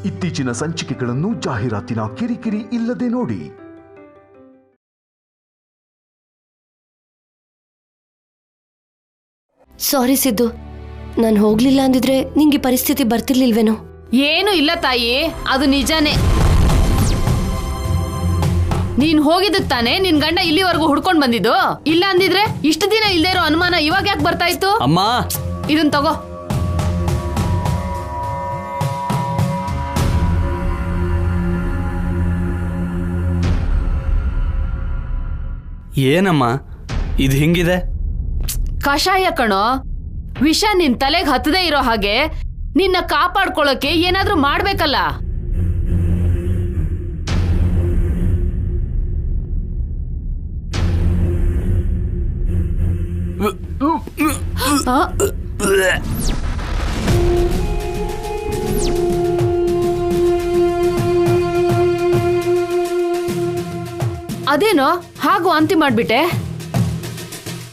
ಇತ್ತೀಚಿನ ಸಂಚಿಕೆಗಳನ್ನು ಜಾಹೀರಾತಿನ ಕಿರಿಕಿರಿ ಇಲ್ಲದೆ ನೋಡಿ. ಸಾರಿ ಸಿದ್ದು, ನಾನು ಹೋಗ್ಲಿಲ್ಲ ಅಂದಿದ್ರೆ ನಿಂಗೆ ಪರಿಸ್ಥಿತಿ ಬರ್ತಿರ್ಲಿಲ್ವೇನೋ? ಏನು ಇಲ್ಲ ತಾಯಿ, ಅದು ನಿಜಾನೇ. ನೀನ್ ಹೋಗಿದ್ದಕ್ ತಾನೆ ನಿನ್ ಗಂಡ ಇಲ್ಲಿವರೆಗೂ ಹುಡ್ಕೊಂಡ್ ಬಂದಿದ್ದು. ಇಲ್ಲ ಅಂದಿದ್ರೆ ಇಷ್ಟು ದಿನ ಇಲ್ದೇ ಇರೋ ಅನುಮಾನ ಇವಾಗ ಯಾಕೆ ಬರ್ತಾ ಇತ್ತು? ಅಮ್ಮ, ಇದನ್ ತಗೋ. ಏನಮ್ಮ ಇದು ಹಿಂಗಿದೆ? ಕಷಾಯ ಕಣೋ. ವಿಷ ನಿನ್ ತಲೆಗೆ ಹತ್ತದೇ ಇರೋ ಹಾಗೆ ನಿನ್ನ ಕಾಪಾಡ್ಕೊಳ್ಳೋಕೆ ಏನಾದ್ರೂ ಮಾಡ್ಬೇಕಲ್ಲ. ಅದೇನೋ ಹಾಗೂ ವಾಂತಿ ಮಾಡ್ಬಿಟ್ಟೆ?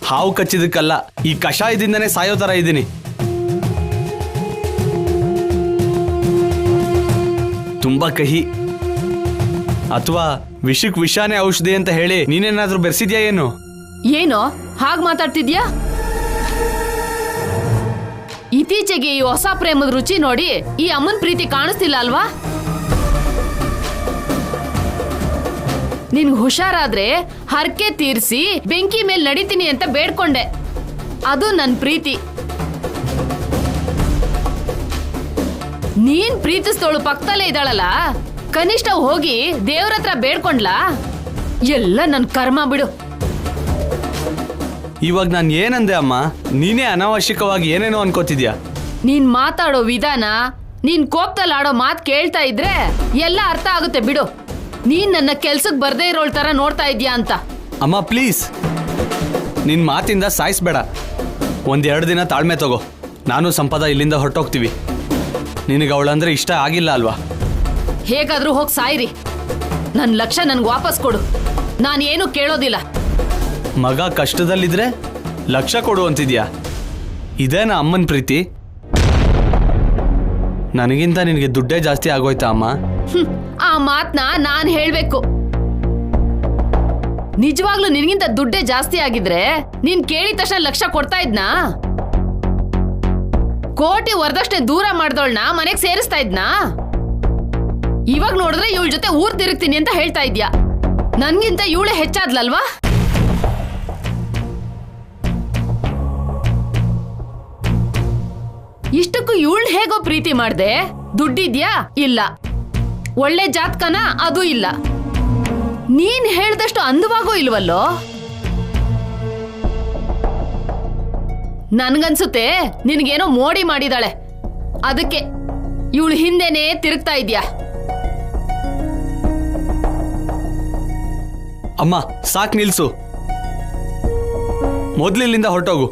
ಹಾವು ಕಚ್ಚಿದಕ್ಕಲ್ಲ, ಈ ಕಷಾಯದಿಂದನೇ ಸಾಯೋ ತರ ಇದ್ದೀನಿ. ತುಂಬಾ ಕಹಿ. ಅಥವಾ ವಿಷಕ್ ವಿಷಾನೇ ಔಷಧಿ ಅಂತ ಹೇಳಿ ನೀನೇನಾದ್ರೂ ಬೆರೆಸಿದ್ಯಾ ಏನು? ಏನೋ ಹಾಗ್ ಮಾತಾಡ್ತಿದ್ಯಾ? ಇತ್ತೀಚೆಗೆ ಈ ಹೊಸ ಪ್ರೇಮದ ರುಚಿ ನೋಡಿ ಈ ಅಮ್ಮನ್ ಪ್ರೀತಿ ಕಾಣಿಸ್ತಿಲ್ಲ ಅಲ್ವಾ? ನಿನ್ಗೆ ಹುಷಾರಾದ್ರೆ ಹರಕೆ ತೀರ್ಸಿ ಬೆಂಕಿ ಮೇಲೆ ನಡಿತೀನಿ ಅಂತ ಬೇಡ್ಕೊಂಡೆ. ಅದು ನನ್ ಪ್ರೀತಿ. ನೀನ್ ಪ್ರೀತಿಸ್ತೋಳು ಪಕ್ಕದಲ್ಲೇ ಇದ್ದಾಳಲ್ಲ, ಕನಿಷ್ಠ ಹೋಗಿ ದೇವ್ರ ಹತ್ರ ಬೇಡ್ಕೊಂಡ್ಲಾ? ಎಲ್ಲ ನನ್ ಕರ್ಮ ಬಿಡು. ಇವಾಗ ನಾನು ಏನಂದೆ ಅಮ್ಮ? ನೀನೇ ಅನಾವಶ್ಯಕವಾಗಿ ಏನೇನೋ ಅನ್ಕೋತಿದ್ಯಾ. ನೀನ್ ಮಾತಾಡೋ ವಿಧಾನ, ನೀನ್ ಕೋಪದಲ್ಲಿ ಆಡೋ ಮಾತ್ ಕೇಳ್ತಾ ಇದ್ರೆ ಎಲ್ಲ ಅರ್ಥ ಆಗುತ್ತೆ ಬಿಡು. ನೀನ್ ನನ್ನ ಕೆಲ್ಸಕ್ ಬರ್ದೇ ಇರೋಳ್ ತರ ನೋಡ್ತಾ ಇದ್ಯಾ ಅಂತ. ಅಮ್ಮ ಪ್ಲೀಸ್, ನಿನ್ ಮಾತಿಂದ ಸಾಯಿಸ್ಬೇಡ. 1-2 ದಿನ ತಾಳ್ಮೆ ತಗೋ. ನಾನು ಸಂಪದ ಇಲ್ಲಿಂದ ಹೊರಟೋಗ್ತೀವಿ. ನಿನಗೆ ಅವಳಂದ್ರೆ ಇಷ್ಟ ಆಗಿಲ್ಲ ಅಲ್ವಾ? ಹೇಗಾದ್ರೂ ಹೋಗಿ ಸಾಯಿರಿ. ನನ್ ಲಕ್ಷ ನನ್ಗೆ ವಾಪಸ್ ಕೊಡು. ನಾನೇನು ಕೇಳೋದಿಲ್ಲ. ಮಗ ಕಷ್ಟದಲ್ಲಿದ್ರೆ ಲಕ್ಷ ಕೊಡು ಅಂತಿದ್ಯಾ? ಇದೇನಾ ಅಮ್ಮನ ಪ್ರೀತಿ? ನನಗಿಂತ ನಿನಗೆ ದುಡ್ಡೇ ಜಾಸ್ತಿ ಆಗೋಯ್ತಾ ಅಮ್ಮ? ಆ ಮಾತ್ನ ನಾನ್ ಹೇಳ್ಬೇಕು. ನಿಜವಾಗ್ಲೂ ನಿನ್ಗಿಂತ ದುಡ್ಡೇ ಜಾಸ್ತಿ ಆಗಿದ್ರೆ ನೀನ್ ಕೇಳಿದ ತಕ್ಷಣ ಲಕ್ಷ ಕೊಡ್ತಾ ಇದ್ನಾ? ಕೋಟಿ ವರದಷ್ಟೇ ದೂರ ಮಾಡ್ದೋಳ್ನ ಮನೆಗ್ ಸೇರಿಸ್ತಾ ಇದ್ನಾ? ಇವಾಗ ನೋಡಿದ್ರೆ ಇವಳ ಜೊತೆ ಊರ್ ತಿರುಗ್ತೀನಿ ಅಂತ ಹೇಳ್ತಾ ಇದ್ಯಾ. ನನ್ಗಿಂತ ಇವಳೆ ಹೆಚ್ಚಾದ್ಲಲ್ವಾ? ಇಷ್ಟಕ್ಕೂ ಇವಳು ಹೇಗೋ ಪ್ರೀತಿ ಮಾಡ್ದೆ? ದುಡ್ಡಿದ್ಯಾ? ಇಲ್ಲ. ಒಳ್ಳೆ ಜಾತಕನ? ಅದು ಇಲ್ಲ. ನೀನ್ ಹೇಳ್ದಷ್ಟು ಅಂದವಾಗೂ ಇಲ್ವಲ್ಲೋ? ನನ್ಗನ್ಸುತ್ತೆ ನಿನ್ಗೇನೋ ಮೋಡಿ ಮಾಡಿದಾಳೆ. ಅದಕ್ಕೆ ಇವಳು ಹಿಂದೆನೆ ತಿರುಗ್ತಾ ಇದ್ಯಾ. ಅಮ್ಮ ಸಾಕ್ ನಿಲ್ಸು. ಮೊದ್ಲಿಲ್ಲಿಂದ ಹೊರಟೋಗು.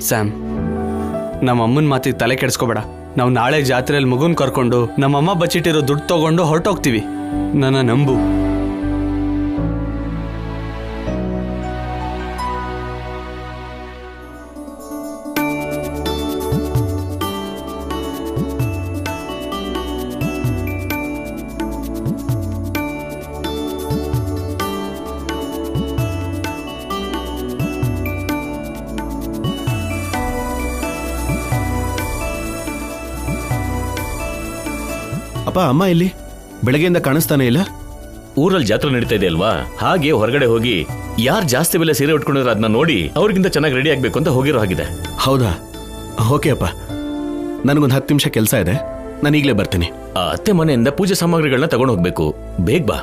ಸ್ಯಾಮ್, ನಮ್ಮಮ್ಮನ ಮಾತಿಗೆ ತಲೆ ಕೆಡಿಸ್ಕೋಬೇಡ. ನಾವು ನಾಳೆ ಜಾತ್ರೆಯಲ್ಲಿ ಮಗುನ್ ಕರ್ಕೊಂಡು ನಮ್ಮಮ್ಮ ಬಚ್ಚಿಟ್ಟಿರೋ ದುಡ್ಡು ತಗೊಂಡು ಹೊರಟೋಗ್ತೀವಿ. ನನ್ನ ನಂಬು. ಅಪ್ಪ, ಅಮ್ಮ ಇಲ್ಲಿ ಬೆಳಗ್ಗೆಯಿಂದ ಕಾಣಿಸ್ತಾನೆ ಇಲ್ಲ. ಊರಲ್ಲಿ ಜಾತ್ರೆ ನಡೀತಾ ಇದೆ ಅಲ್ವಾ, ಹಾಗೆ ಹೊರಗಡೆ ಹೋಗಿ ಯಾರು ಜಾಸ್ತಿ ಬೆಲೆ ಸೀರೆ ಉಟ್ಕೊಂಡಿರೋ ಅದನ್ನ ನೋಡಿ ಅವ್ರಿಗಿಂತ ಚೆನ್ನಾಗಿ ರೆಡಿ ಆಗ್ಬೇಕು ಅಂತ ಹೋಗಿರೋ ಹಾಗಿದೆ. ಹೌದಾ? ಓಕೆ ಅಪ್ಪ, ನನಗೊಂದು 10 ನಿಮಿಷ ಕೆಲಸ ಇದೆ, ನಾನು ಈಗಲೇ ಬರ್ತೀನಿ. ಆ ಅತ್ತೆ ಮನೆಯಿಂದ ಪೂಜೆ ಸಾಮಗ್ರಿಗಳನ್ನ ತಗೊಂಡು ಹೋಗ್ಬೇಕು. ಬೇಗ ಬಾ.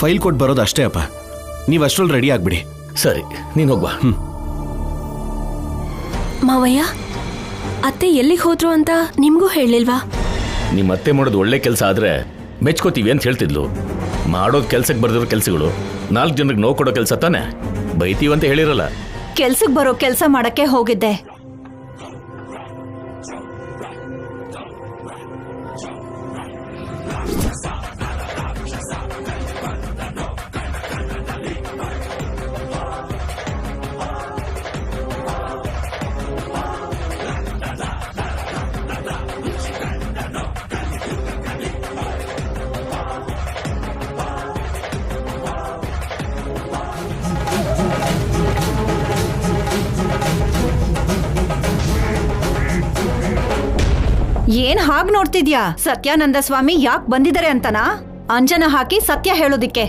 ಫೈಲ್ ಕೊಟ್ಟು ಬರೋದು ಅಷ್ಟೇ ಅಪ್ಪ, ನೀವು ಅಷ್ಟರಲ್ಲಿ ರೆಡಿ ಆಗ್ಬಿಡಿ. ಸರಿ, ನೀನ್ ಹೋಗ್ಬಾ. ಮಾವಯ್ಯ, ಅತ್ತೆ ಎಲ್ಲಿಗೆ ಹೋದ್ರು ಅಂತ ನಿಮ್ಗೂ ಹೇಳಿಲ್ವಾ? ನಿಮ್ಮ ಅತ್ತೆ ಮಾಡೋದು ಒಳ್ಳೆ ಕೆಲಸ ಆದ್ರೆ ಮೆಚ್ಕೋತೀವಿ ಅಂತ ಹೇಳ್ತಿದ್ಲು. ಮಾಡೋದು ಕೆಲ್ಸಕ್ಕೆ ಬರ್ದಿರೋ ಕೆಲ್ಸಗಳು 4 ಜನರಿಗೆ ನೋವು ಕೊಡೋ ಕೆಲಸ ತಾನೆ, ಬೈತೀವಂತ ಹೇಳಿರಲ್ಲ. ಕೆಲ್ಸಕ್ಕೆ ಬರೋ ಕೆಲಸ ಮಾಡಕ್ಕೆ ಹೋಗಿದ್ದೆ. ಏನ್ ಹಾಗ್ ನೋಡ್ತಿದ್ಯಾ? ಸತ್ಯಾನಂದ ಸ್ವಾಮಿ ಯಾಕೆ ಬಂದಿದ್ದಾರೆ ಅಂತನಾ? ಅಂಜನ ಹಾಕಿ ಸತ್ಯ ಹೇಳೋದಿಕ್ಕೆ.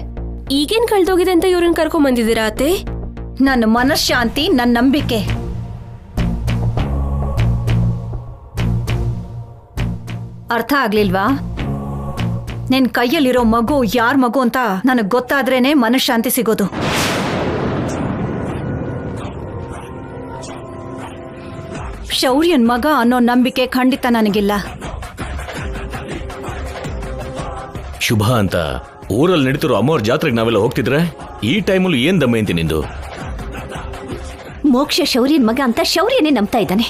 ಈಗೇನ್ ಕಳ್ದೋಗಿದೆ ಅಂತ ಇವ್ರನ್ನ ಕರ್ಕೊಂಡ್ ಬಂದಿದ್ದೀರಾ ಅತ್ತೆ? ನನ್ನ ಮನಃಶಾಂತಿ, ನನ್ನ ನಂಬಿಕೆ. ಅರ್ಥ ಆಗ್ಲಿಲ್ವಾ? ನಿನ್ ಕೈಯಲ್ಲಿರೋ ಮಗು ಯಾರ್ ಮಗು ಅಂತ ನನಗ್ ಗೊತ್ತಾದ್ರೇನೆ ಮನಃಶಾಂತಿ ಸಿಗೋದು. ಶೌರ್ಯನ್ ಮಗ ಅನ್ನೋ ನಂಬಿಕೆ ಖಂಡಿತ ನನಗಿಲ್ಲ. ಶುಭ ಅಂತ ಊರಲ್ಲಿ ನಡೀತಿರೋ ಅಮ್ಮವ್ರ ಜಾತ್ರೆಗೆ ನಾವೆಲ್ಲ ಹೋಗ್ತಿದ್ರೆ ಈ ಟೈಮಲ್ಲಿ ಏನ್ ದಮಯಂತಿ ನಿಂದು? ಮೋಕ್ಷ ಶೌರ್ಯನ್ ಮಗ ಅಂತ ಶೌರ್ಯನೇ ನಂಬ್ತಾ ಇದ್ದಾನೆ.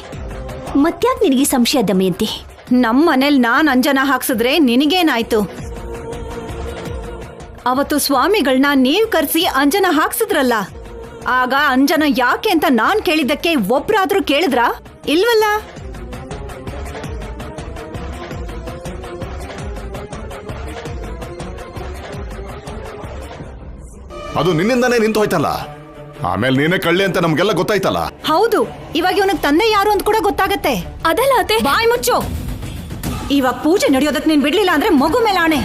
ಮತ್ಯಾಕ್ ನಿನಗೆ ಸಂಶಯ ದಮಯಂತಿ? ನಮ್ ಮನೇಲಿ ನಾನ್ ಅಂಜನ ಹಾಕ್ಸಿದ್ರೆ ನಿನಗೇನಾಯ್ತು? ಅವತ್ತು ಸ್ವಾಮಿಗಳನ್ನ ನೀವ್ ಕರ್ಸಿ ಅಂಜನ ಹಾಕ್ಸಿದ್ರಲ್ಲ, ಆಗ ಅಂಜನ ಯಾಕೆ ಅಂತ ನಾನ್ ಕೇಳಿದ್ದಕ್ಕೆ ಒಬ್ರಾದ್ರೂ ಕೇಳಿದ್ರಾ? ಇಲ್ವಲ್ಲ. ಅದು ನಿನ್ನಿಂದಾನೇ ನಿಂತು ಹೋಯ್ತಲ್ಲ, ಆಮೇಲೆ ನೀನೇ ಕಳ್ಳಿ ಅಂತ ನಮ್ಗೆಲ್ಲ ಗೊತ್ತಾಯ್ತಲ್ಲ. ಹೌದು, ಇವಾಗ ಇವನಿಗೆ ತಂದೆ ಯಾರು ಅಂತ ಕೂಡ ಗೊತ್ತಾಗತ್ತೆ. ಅದಲ್ಲ ಅತ್ತೆ. ಬಾಯ್ ಮುಚ್ಚು. ಇವಾಗ ಪೂಜೆ ನಡೆಯೋದಕ್ಕೆ ನೀನ್ ಬಿಡ್ಲಿಲ್ಲ ಅಂದ್ರೆ ಮಗು ಮೇಲೆ ಆಣೆ.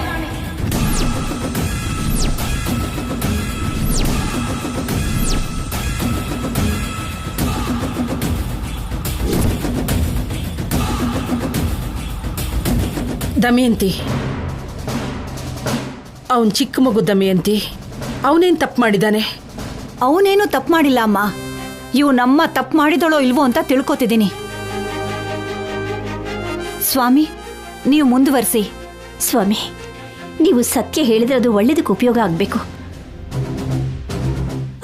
ದಮಯಂತಿ, ಅವನ್ ಚಿಕ್ಕ ಮಗು ದಮಯಂತಿ, ಅವನೇನ್ ತಪ್ಪು ಮಾಡಿದಾನೆ? ಅವನೇನು ತಪ್ಪು ಮಾಡಿಲ್ಲ ಅಮ್ಮ. ಇವು ನಮ್ಮ ತಪ್ಪು ಮಾಡಿದಳೋ ಇಲ್ವೋ ಅಂತ ತಿಳ್ಕೊತಿದ್ದೀನಿ. ಸ್ವಾಮಿ, ನೀವು ಮುಂದುವರಿಸಿ. ಸ್ವಾಮಿ, ನೀವು ಸತ್ಯ ಹೇಳಿದ್ರೆ ಅದು ಒಳ್ಳೇದಕ್ಕೆ ಉಪಯೋಗ ಆಗ್ಬೇಕು.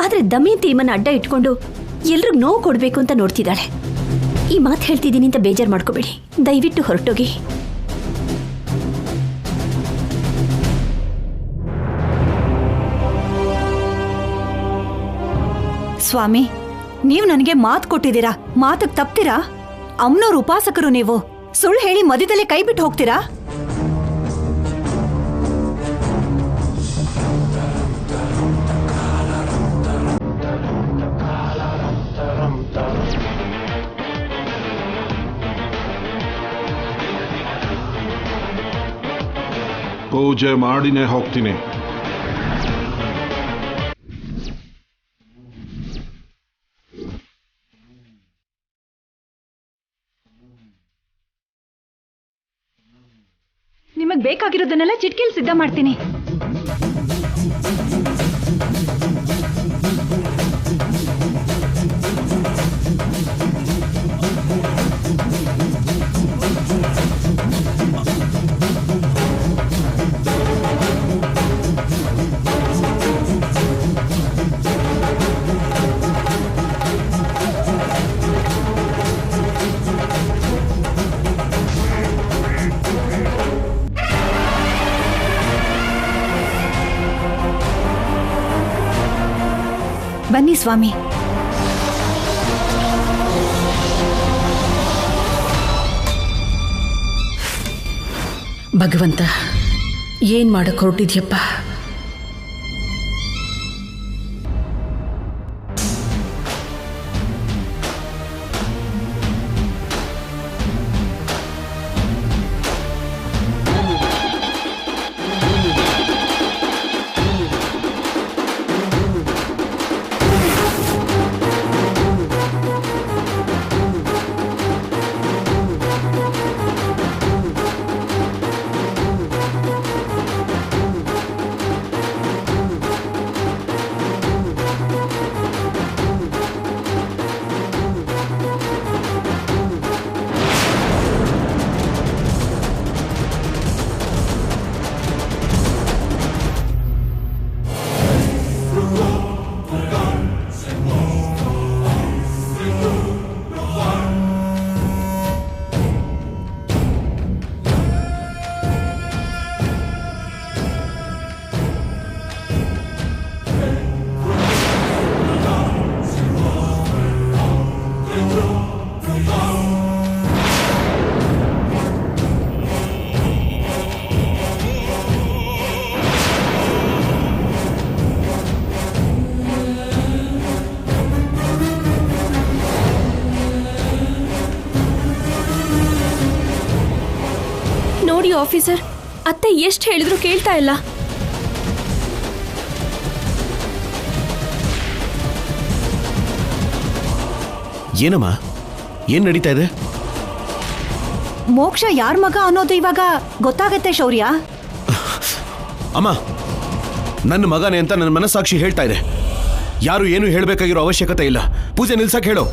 ಆದ್ರೆ ದಮಯಂತಿ ನಿಮ್ಮನ್ನ ಅಡ್ಡ ಇಟ್ಕೊಂಡು ಎಲ್ರಿಗೂ ನೋವು ಕೊಡ್ಬೇಕು ಅಂತ ನೋಡ್ತಿದ್ದಾಳೆ. ಈ ಮಾತು ಹೇಳ್ತಿದ್ದೀನಿ ಅಂತ ಬೇಜಾರು ಮಾಡ್ಕೋಬೇಡಿ, ದಯವಿಟ್ಟು ಹೊರಟೋಗಿ. ಸ್ವಾಮಿ, ನೀವು ನನಗೆ ಮಾತು ಕೊಟ್ಟಿದ್ದೀರಾ, ಮಾತಕ್ ತಪ್ತೀರಾ? ಅಮ್ಮನವ್ರ ಉಪಾಸಕರು ನೀವು, ಸುಳ್ಳು ಹೇಳಿ ಮಧ್ಯದಲ್ಲೇ ಕೈ ಬಿಟ್ಟು ಹೋಗ್ತೀರಾ? ಪೂಜೆ ಮಾಡಿನೇ ಹೋಗ್ತೀನಿ. ನಿಮಗ್ ಬೇಕಾಗಿರೋದನ್ನೆಲ್ಲ ಚಿಟ್ಕಿಲ್ ಸಿದ್ಧ ಮಾಡ್ತೀನಿ. ಬನ್ನಿ ಸ್ವಾಮಿ. ಭಗವಂತ, ಏನ್ ಮಾಡಕ್ ಹೊರಟಿದ್ಯಪ್ಪ? ನೋಡಿ ಆಫೀಸರ್, ಅತ್ತೆ ಎಷ್ಟು ಹೇಳಿದ್ರು ಕೇಳ್ತಾ ಇಲ್ಲ. ಏನಮ್ಮ, ಏನ್ ನಡೀತಾ ಇದೆ? ಮೋಕ್ಷ ಯಾರ್ ಮಗ ಅನ್ನೋದು ಇವಾಗ ಗೊತ್ತಾಗತ್ತೆ ಶೌರ್ಯ. ಅಮ್ಮ, ನನ್ನ ಮಗನೇ ಅಂತ ನನ್ನ ಮನಸ್ಸಾಕ್ಷಿ ಹೇಳ್ತಾ ಇದೆ. ಯಾರು ಏನು ಹೇಳಬೇಕಾಗಿರೋ ಅವಶ್ಯಕತೆ ಇಲ್ಲ. ಪೂಜೆ ನಿಲ್ಸಕ್ ಹೇಳು.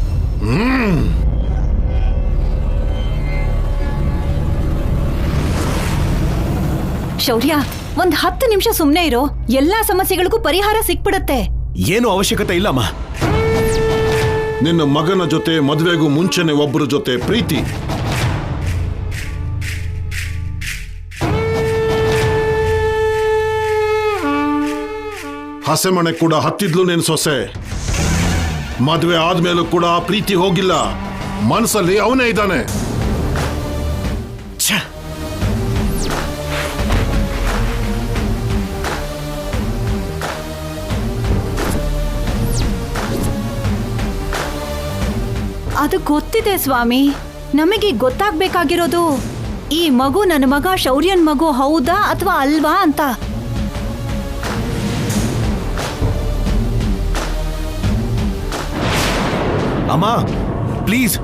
ಶೌರ್ಯ, ಒಂದ್ 10 ನಿಮಿಷ ಸುಮ್ನೆ ಇರೋ. ಎಲ್ಲಾ ಸಮಸ್ಯೆಗಳಿಗೂ ಪರಿಹಾರ ಸಿಕ್ಬಿಡತ್ತೆ. ಏನು ಅವಶ್ಯಕತೆ ಇಲ್ಲ ಅಮ್ಮ. ನಿನ್ನ ಮಗನ ಜೊತೆ ಮದುವೆಗೂ ಮುಂಚೆನೆ ಒಬ್ಬರ ಜೊತೆ ಪ್ರೀತಿ. ಹಸೆಮಣೆ ಕೂಡ ಹತ್ತಿದ್ಲು ನಿನ್ ಸೊಸೆ. ಮದುವೆ ಆದ್ಮೇಲೂ ಕೂಡ ಆ ಪ್ರೀತಿ ಹೋಗಿಲ್ಲ. ಮನಸ್ಸಲ್ಲಿ ಅವನೇ ಇದ್ದಾನೆ. ಅದು ಗೊತ್ತಿದೆ ಸ್ವಾಮಿ. ನಮಗೆ ಗೊತ್ತಾಗ್ಬೇಕಾಗಿರೋದು ಈ ಮಗು ನನ್ನ ಮಗ ಶೌರ್ಯನ್ ಮಗು ಹೌದಾ ಅಥವಾ ಅಲ್ವಾ ಅಂತ. ಅಮ್ಮ ಪ್ಲೀಸ್,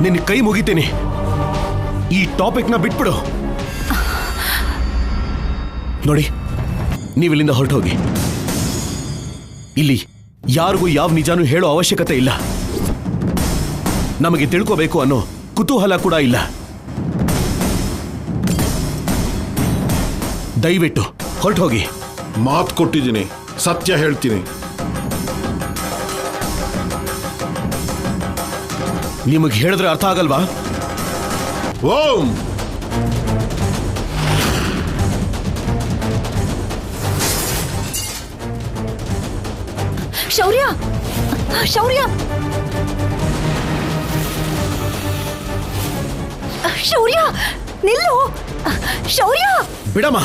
ನಿನ್ನ ಕೈ ಮುಗಿತೀನಿ. ಈ ಟಾಪಿಕ್ನ ಬಿಟ್ಬಿಡು. ನೋಡಿ, ನೀವಿಲ್ಲಿಂದ ಹೊರಟೋಗಿ. ಇಲ್ಲಿ ಯಾರಿಗೂ ಯಾವ ನಿಜಾನೂ ಹೇಳೋ ಅವಶ್ಯಕತೆ ಇಲ್ಲ. ನಮಗೆ ತಿಳ್ಕೋಬೇಕು ಅನ್ನೋ ಕುತೂಹಲ ಕೂಡ ಇಲ್ಲ. ದಯವಿಟ್ಟು ಹೊರಟೋಗಿ. ಮಾತು ಕೊಟ್ಟಿದ್ದೀನಿ, ಸತ್ಯ ಹೇಳ್ತೀನಿ. ನಿಮಗೆ ಹೇಳಿದ್ರೆ ಅರ್ಥ ಆಗಲ್ವಾ? ಓಂ ಶೌರ್ಯ, ಶೌರ್ಯ, ಶೌರ್ಯ, ನಿಲ್ಲು. ಶೌರ್ಯ, ಬಿಡಮ್ಮ.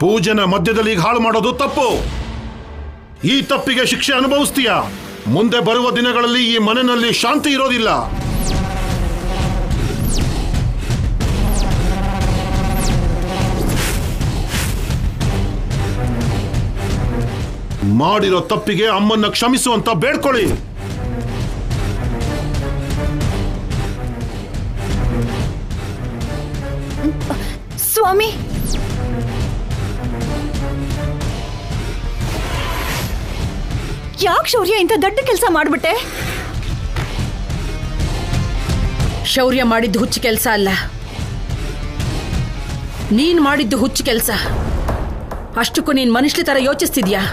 ಪೂಜೆನ ಮಧ್ಯದಲ್ಲಿ ಹಾಳು ಮಾಡೋದು ತಪ್ಪು. ಈ ತಪ್ಪಿಗೆ ಶಿಕ್ಷೆ ಅನುಭವಿಸ್ತೀಯ. ಮುಂದೆ ಬರುವ ದಿನಗಳಲ್ಲಿ ಈ ಮನೆಯಲ್ಲಿ ಶಾಂತಿ ಇರೋದಿಲ್ಲ. ಮಾಡಿರೋ ತಪ್ಪಿಗೆ ಅಮ್ಮನ್ನ ಕ್ಷಮಿಸುವಂತ ಬೇಡ್ಕೊಳ್ಳಿ. ಸ್ವಾಮಿ, ಯಾಕೆ ಶೌರ್ಯ ಇಂಥ ದೊಡ್ಡ ಕೆಲಸ ಮಾಡ್ಬಿಟ್ಟೆ? ಶೌರ್ಯ ಮಾಡಿದ್ದು ಹುಚ್ಚು ಕೆಲಸ ಅಲ್ಲ, ನೀನ್ ಮಾಡಿದ್ದು ಹುಚ್ಚು ಕೆಲಸ. ಅಷ್ಟಕ್ಕೂ ನೀನ್ ಮನುಷ್ಯ ತರ ಯೋಚಿಸ್ತಿದ್ಯಾ?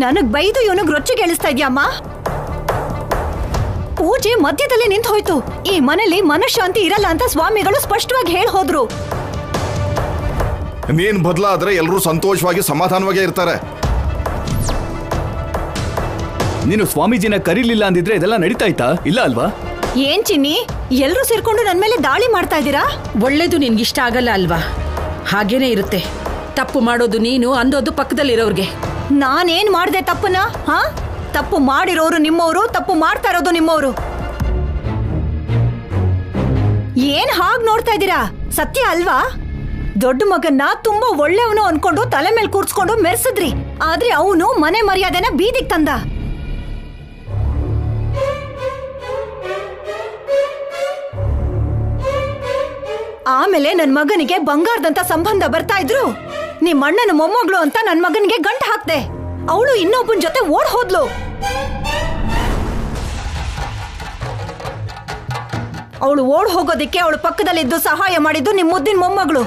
ನನಗ್ ಬೈದು ಇವನಿಗೆ ರೊಚ್ಚಿಗೆ ಎಳಿಸ್ತಾ ಇದ್ಯಮ್ಮ. ಪೂಜೆ ಮಧ್ಯದಲ್ಲಿ ನಿಂತು ಹೋಯ್ತು. ಈ ಮನೇಲಿ ಮನಃಶಾಂತಿ ಇರಲ್ಲ ಅಂತ ಸ್ವಾಮಿಗಳು ಸ್ಪಷ್ಟವಾಗಿ ಹೇಳಿ ಹೋದ್ರು. ನೀನ್ ಬದಲಾದ್ರೆ ಎಲ್ಲರೂ ಸಂತೋಷವಾಗಿ ಸಮಾಧಾನವಾಗಿ ಇರ್ತಾರೆ. ನೀನು ಸ್ವಾಮೀಜಿನ ಕರೀಲಿಲ್ಲ ಅಂದಿದ್ರೆ ಇದೆಲ್ಲ ನಡೀತಾ ಇತ್ತಾ? ಇಲ್ಲ ಅಲ್ವಾ? ಏನ್ ಚಿನ್ನಿ, ಎಲ್ರೂ ಸೇರ್ಕೊಂಡು ನನ್ ಮೇಲೆ ದಾಳಿ ಮಾಡ್ತಾ ಇದ್ದೀರಾ? ಒಳ್ಳೇದು ನಿನ್ಗಿಷ್ಟ ಆಗಲ್ಲ ಅಲ್ವಾ? ಹಾಗೇನೆ ಇರುತ್ತೆ. ತಪ್ಪು ಮಾಡೋದು ನೀನು, ಅಂದೋದು ಪಕ್ಕದಲ್ಲಿರೋರ್ಗೆ. ನಾನೇನ್ ಮಾಡ್ದೆ ತಪ್ಪನ? ಹಾ, ತಪ್ಪು ಮಾಡಿರೋರು ನಿಮ್ಮವರು, ತಪ್ಪು ಮಾಡ್ತಾ ಇರೋದು ನಿಮ್ಮವರು. ಏನ್ ಹಾಗ್ ನೋಡ್ತಾ ಇದ್ದೀರಾ? ಸತ್ಯ ಅಲ್ವಾ? ದೊಡ್ಡ ಮಗನ್ನ ತುಂಬಾ ಒಳ್ಳೆಯವನು ಅನ್ಕೊಂಡು ತಲೆ ಮೇಲೆ ಕೂರ್ಸ್ಕೊಂಡು ಮೆರೆಸಿದ್ರಿ. ಆದ್ರೆ ಅವನು ಮನೆ ಮರ್ಯಾದೆನ ಬೀದಿಗೆ ತಂದ. ಆಮೇಲೆ ನನ್ ಮಗನಿಗೆ ಬಂಗಾರದಂತ ಸಂಬಂಧ ಬರ್ತಾ ಇದ್ರು. ನಿಮ್ ಅಣ್ಣನ ಮೊಮ್ಮಗಳು ಅಂತ ನನ್ ಮಗನಿಗೆ ಗಂಟು ಹಾಕ್ದೆ. ಅವಳು ಇನ್ನೊಬ್ಬನ ಜೊತೆ ಓಡ್ ಹೋದ್ಲು. ಅವಳು ಓಡ್ ಹೋಗೋದಿಕ್ಕೆ ಅವಳು ಪಕ್ಕದಲ್ಲಿದ್ದು ಸಹಾಯ ಮಾಡಿದ್ದು ನಿಮ್ ಮುದ್ದಿನ ಮೊಮ್ಮಗಳು.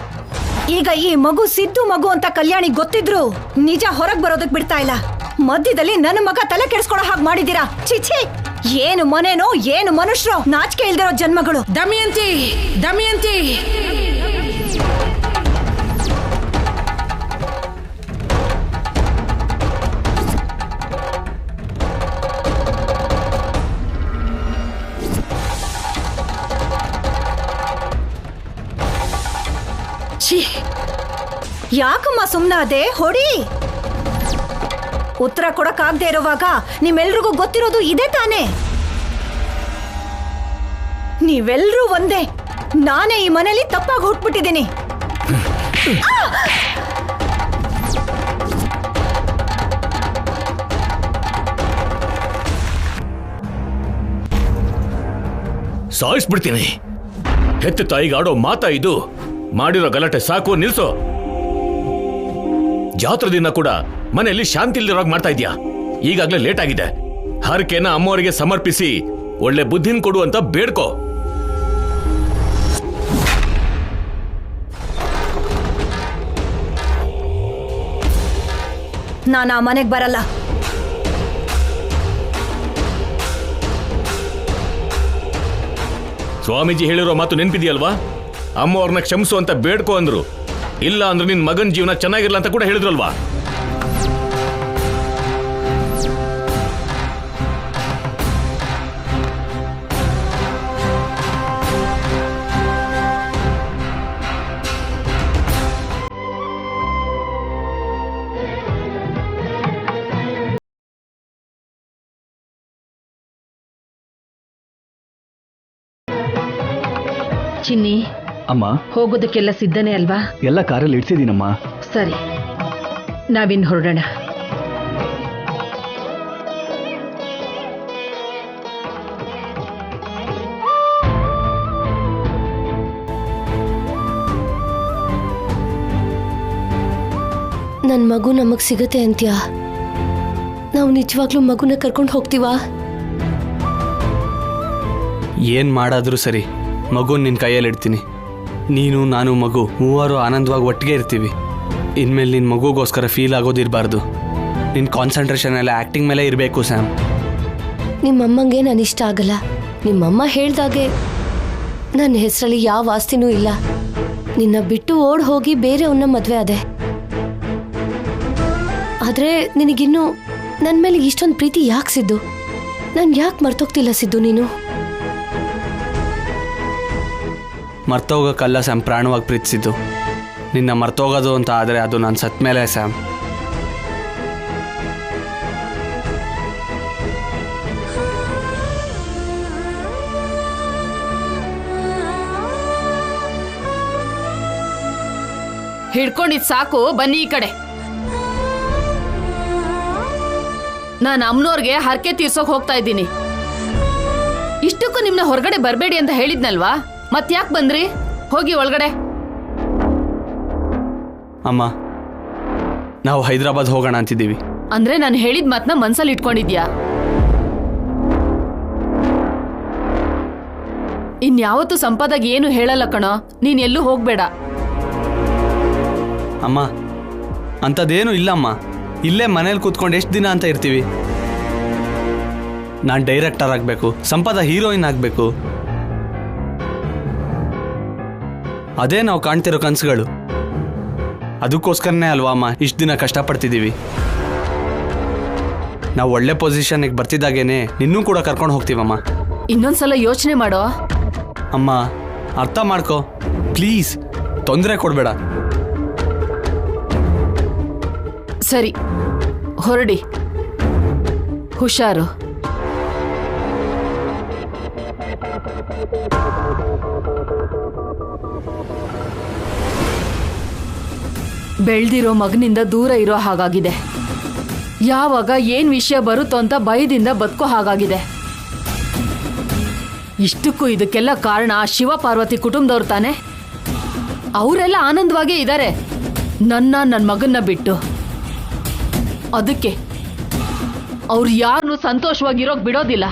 ಈಗ ಈ ಮಗು ಸಿದ್ದು ಮಗು ಅಂತ ಕಲ್ಯಾಣಿ ಗೊತ್ತಿದ್ರು ನಿಜ ಹೊರಗ್ ಬರೋದಕ್ ಬಿಡ್ತಾ ಇಲ್ಲ. ಮಧ್ಯದಲ್ಲಿ ನನ್ನ ಮಗ ತಲೆ ಕೆಡಿಸ್ಕೊಳ್ಳೋ ಹಾಗೆ ಮಾಡಿದ್ದೀರಾ. ಛೀ ಛೀ. ಏನು ಮನೇನೋ ಏನು ಮನುಷ್ಯರೋ ನಾಚಿಕೆ ಇಲ್ದಿರೋ ಜನ್ಮಗಳು. ದಮಯಂತಿ ದಮಯಂತಿ ಯಾಕಮ್ಮ ಸುಮ್ನಾದೆ? ಹೊಡಿ. ಉತ್ತರ ಕೊಡಕ್ಕಾಗದೆ ಇರುವಾಗ ನಿಮ್ಮೆಲ್ರಿಗೂ ಗೊತ್ತಿರೋದು ಇದೇ ತಾನೇ. ನೀವೆಲ್ರೂ ಒಂದೇ. ನಾನೇ ಈ ಮನೇಲಿ ತಪ್ಪಾಗಿ ಹುಟ್ಬಿಟ್ಟಿದ್ದೀನಿ. ಸಾಯಿಸ್ಬಿಡ್ತೀನಿ. ಹೆತ್ತ ತಾಯಿಗೆ ಆಡೋ ಮಾತಾ ಇದು? ಮಾಡಿರೋ ಗಲಾಟೆ ಸಾಕು, ನಿಲ್ಸೋ. ಜಾತ್ರೆ ದಿನ ಕೂಡ ಮನೆಯಲ್ಲಿ ಶಾಂತಿ ಇಲ್ದಿರೋಗ್ ಮಾಡ್ತಾ ಇದ್ಯಾ. ಈಗಾಗ್ಲೇ ಲೇಟ್ ಆಗಿದೆ. ಹರಕೆನ ಅಮ್ಮವರಿಗೆ ಸಮರ್ಪಿಸಿ ಒಳ್ಳೆ ಬುದ್ಧಿನ ಕೊಡು ಅಂತ ಬೇಡ್ಕೋ. ನಾನು ಆ ಮನೆಗೆ ಬರಲ್ಲ. ಸ್ವಾಮೀಜಿ ಹೇಳಿರೋ ಮಾತು ನೆನ್ಪಿದೆಯಲ್ವಾ? ಅಮ್ಮವ್ರನ್ನ ಕ್ಷಮಿಸು ಅಂತ ಬೇಡ್ಕೋ ಅಂದ್ರು. ಇಲ್ಲ ಅಂದ್ರೆ ನಿನ್ ಮಗನ್ ಜೀವನ ಚೆನ್ನಾಗಿರ್ಲ ಅಂತ ಕೂಡ ಹೇಳಿದ್ರಲ್ವಾ? ಚಿನ್ನಿ, ಅಮ್ಮ, ಹೋಗೋದಕ್ಕೆಲ್ಲ ಸಿದ್ಧನೇ ಅಲ್ವಾ? ಎಲ್ಲ ಕಾರಲ್ಲಿ ಇಡ್ಸಿದ್ದೀನಮ್ಮ. ಸರಿ, ನಾವಿನ್ ಹೊರಡೋಣ. ನನ್ ಮಗು ನಮಗ್ ಸಿಗತ್ತೆ ಅಂತ್ಯಾ? ನಾವು ನಿಜವಾಗ್ಲೂ ಮಗುನ ಕರ್ಕೊಂಡು ಹೋಗ್ತೀವಾ? ಏನ್ ಮಾಡಾದ್ರೂ ಸರಿ, ಮಗುನ್ ನಿನ್ ಕೈಯಲ್ಲಿ ಇಡ್ತೀನಿ. ನೀನು, ನಾನು, ಮಗು ಮೂವರು ಆನಂದವಾಗಿ ಒಟ್ಟಿಗೆ ಇರ್ತೀವಿ. ಇನ್ಮೇಲೆ ನಿನ್ನ ಮಗುಗೋಸ್ಕರ ಫೀಲ್ ಆಗೋದಿರಬಾರ್ದು. ನಿನ್ನ ಕಾನ್ಸಂಟ್ರೇಷನ್ ಎಲ್ಲ ಆ್ಯಕ್ಟಿಂಗ್ ಮೇಲೆ ಇರಬೇಕು ಸ್ಯಾಮ್. ನಿಮ್ಮಮ್ಮಂಗೆ ನಾನು ಇಷ್ಟ ಆಗಲ್ಲ. ನಿಮ್ಮಮ್ಮ ಹೇಳ್ದಾಗೆ ನನ್ನ ಹೆಸರಲ್ಲಿ ಯಾವ ಆಸ್ತಿನೂ ಇಲ್ಲ. ನಿನ್ನ ಬಿಟ್ಟು ಓಡ್ ಹೋಗಿ ಬೇರೆಯವನ್ನ ಮದುವೆ ಆದೆ. ಆದರೆ ನಿನಗಿನ್ನೂ ನನ್ನ ಮೇಲೆ ಇಷ್ಟೊಂದು ಪ್ರೀತಿ ಯಾಕೆ ಸಿದ್ದು? ನಾನು ಯಾಕೆ ಮರ್ತೋಗ್ತಿಲ್ಲ ಸಿದ್ದು ನೀನು? ಮರ್ತೋಗೋಕ್ಕಲ್ಲ ಸ್ಯಾಮ್ ಪ್ರಾಣವಾಗಿ ಪ್ರೀತಿಸಿದ್ದು. ನಿನ್ನ ಮರ್ತೋಗೋದು ಅಂತ ಆದರೆ ಅದು ನಾನು ಸತ್ತ ಮೇಲೆ ಸ್ಯಾಮ್. ಹಿಡ್ಕೊಂಡಿದ್ ಸಾಕು, ಬನ್ನಿ ಈ ಕಡೆ. ನಾನು ಅಮ್ಮನವ್ರಿಗೆ ಹರಕೆ ತೀರ್ಸೋಕ್ ಹೋಗ್ತಾ ಇದ್ದೀನಿ. ಇಷ್ಟಕ್ಕೂ ನಿಮ್ನ ಹೊರಗಡೆ ಬರಬೇಡಿ ಅಂತ ಹೇಳಿದ್ನಲ್ವಾ? ಮತ್ತ್ಯಾಕೆ ಬಂದ್ರಿ? ಹೋಗಿ ಒಳಗಡೆ. ಅಮ್ಮ, ನಾವು ಹೈದರಾಬಾದ್ ಹೋಗೋಣ ಅಂತಿದ್ದೀವಿ. ಅಂದ್ರೆ ನಾನು ಹೇಳಿದ ಮಾತನ್ನ ಮನ್ಸಲ್ಲಿ ಇಟ್ಕೊಂಡಿದ್ಯಾ? ಇನ್ಯಾವತ್ತೂ ಸಂಪದಾಗ ಏನು ಹೇಳಲ್ಲ ಕಣೋ. ನೀನ್ ಎಲ್ಲೂ ಹೋಗ್ಬೇಡ. ಅಮ್ಮ, ಅಂಥದ್ದೇನೂ ಇಲ್ಲಮ್ಮ. ಇಲ್ಲೇ ಮನೇಲಿ ಕೂತ್ಕೊಂಡು ಎಷ್ಟು ದಿನ ಅಂತ ಇರ್ತೀವಿ? ನಾನು ಡೈರೆಕ್ಟರ್ ಆಗಬೇಕು, ಸಂಪದ ಹೀರೋಯಿನ್ ಆಗಬೇಕು. ಅದೇ ನಾವು ಕಾಣ್ತಿರೋ ಕನಸುಗಳು. ಅದಕ್ಕೋಸ್ಕರನೇ ಅಲ್ವಾ ಅಮ್ಮ ಇಷ್ಟು ದಿನ ಕಷ್ಟಪಡ್ತಿದ್ದೀವಿ. ನಾವು ಒಳ್ಳೆ ಪೊಸಿಷನ್ಗೆ ಬರ್ತಿದ್ದಾಗೇನೆ ನಿನ್ನೂ ಕೂಡ ಕರ್ಕೊಂಡು ಹೋಗ್ತೀವಮ್ಮ. ಇನ್ನೊಂದ್ಸಲ ಯೋಚನೆ ಮಾಡೋ. ಅಮ್ಮ, ಅರ್ಥ ಮಾಡ್ಕೋ ಪ್ಲೀಸ್. ತೊಂದರೆ ಕೊಡಬೇಡ. ಸರಿ, ಹೊರಡಿ. ಹುಷಾರು. ಬೆಳ್ದಿರೋ ಮಗನಿಂದ ದೂರ ಇರೋ ಹಾಗಾಗಿದೆ. ಯಾವಾಗ ಏನ್ ವಿಷಯ ಬರುತ್ತೋ ಅಂತ ಭಯದಿಂದ ಬದುಕೋ ಹಾಗಾಗಿದೆ. ಇಷ್ಟಕ್ಕೂ ಇದಕ್ಕೆಲ್ಲ ಕಾರಣ ಶಿವ ಪಾರ್ವತಿ ಕುಟುಂಬದವ್ರು ತಾನೆ. ಅವರೆಲ್ಲ ಆನಂದವಾಗೇ ಇದ್ದಾರೆ, ನನ್ನ ಮಗನ್ನ ಬಿಟ್ಟು. ಅದಕ್ಕೆ ಅವ್ರು ಯಾರನ್ನೂ ಸಂತೋಷವಾಗಿರೋಕ್ ಬಿಡೋದಿಲ್ಲ.